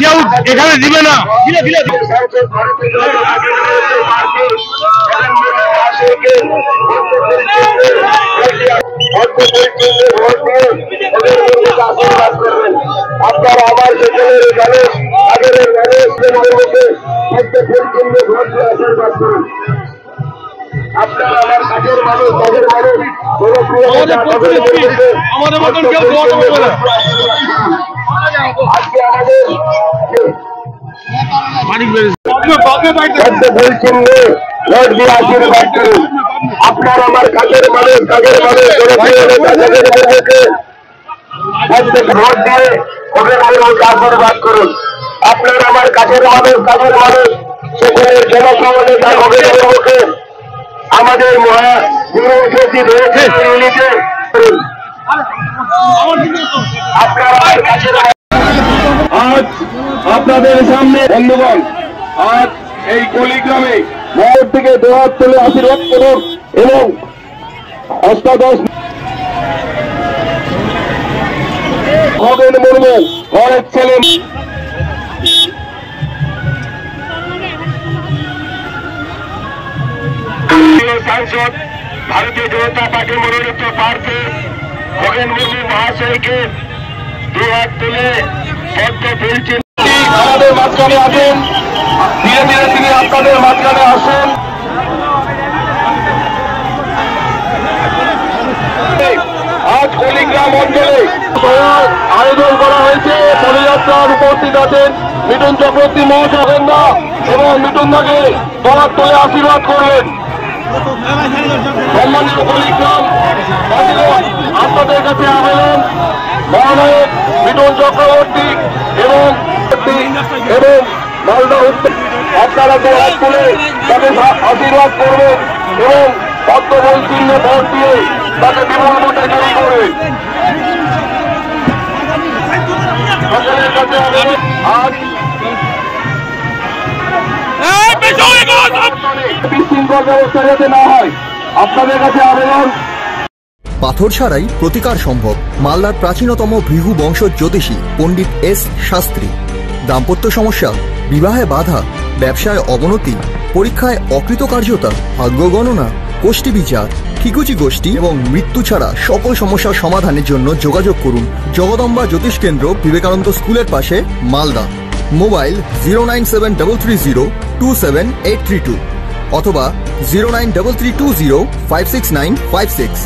কেউ এখানে দিবে না। আপনারা আমার সেখানের মানুষ আগের মানুষকে ভোট দিয়ে আশীর্বাদ করুন। আপনারা আমার কাজের মানুষ কাজের মানুষ আমাদের মতন কেউ দোয়া করবে না। আজকে আমাদের ভোট দিয়ে আশীর্বাদ করুন। আপনার আমার কাজের মানুষ কাজের মানুষ ভোট দিয়ে ওদের আশীর্বাদ করুন। আপনার আমার কাজের মানুষ কাজের মানুষ সেখানে জনসমাজের মুখে আমাদের উপস্থিত হয়েছে আজ আপনাদের সামনে বন্ধুগণ, আজ এই কলিগ্রামে মহর থেকে দোয়ার তুলে আশীর্বাদ করুন এবং অষ্টাদশ খগেন মুর্মু ঘরের ছেলে সাংসদ ভারতীয় জনতা পার্টির মনোনীত প্রার্থী খগেন মুর্মু মহাশয়কে দুই হাত তুলে পদ্ম ফুল চিহ্ন আমাদের মাঝখানে আসেন। ধীরে ধীরে তিনি আপনাদের মাঝখানে আসেন। আজ কলিগ্রাম অঞ্চলে আয়োজন করা হয়েছে। পদযাত্রার উপস্থিত আছেন মিঠুন চক্রবর্তী মহাশয়গন্ধা এবং মিঠুন দাকে দোয়ার তুলে আশীর্বাদ করলেন। সম্মানিত কলিগ্রাম আপনাদের কাছে আবেদন, মহানায়ক মিঠুন চক্রবর্তী এবং মালদা উত্তর আপনারা দোয়ার তুলে তাকে আশীর্বাদ করবেন এবং পদ্মফুল চিহ্নে ভোট দিয়ে তাকে বিপুল ভোটে জয়ী করবেন। সকলের কাছে আজ বিশৃঙ্খল ব্যবস্থা যাতে না হয় আপনাদের কাছে আবেদন। পাথর ছাড়াই প্রতিকার সম্ভব। মালদার প্রাচীনতম ভৃগু বংশ জ্যোতিষী পণ্ডিত এস শাস্ত্রী। দাম্পত্য সমস্যা, বিবাহে বাধা, ব্যবসায় অবনতি, পরীক্ষায় অকৃতকার্যতা, ভাগ্য গণনা, গোষ্ঠী বিচার, ঠিকুচি গোষ্ঠী এবং মৃত্যু ছাড়া সকল সমস্যার সমাধানের জন্য যোগাযোগ করুন জগদম্বা জ্যোতিষ কেন্দ্র, বিবেকানন্দ স্কুলের পাশে, মালদা। মোবাইল 09733027832 অথবা 09332056956।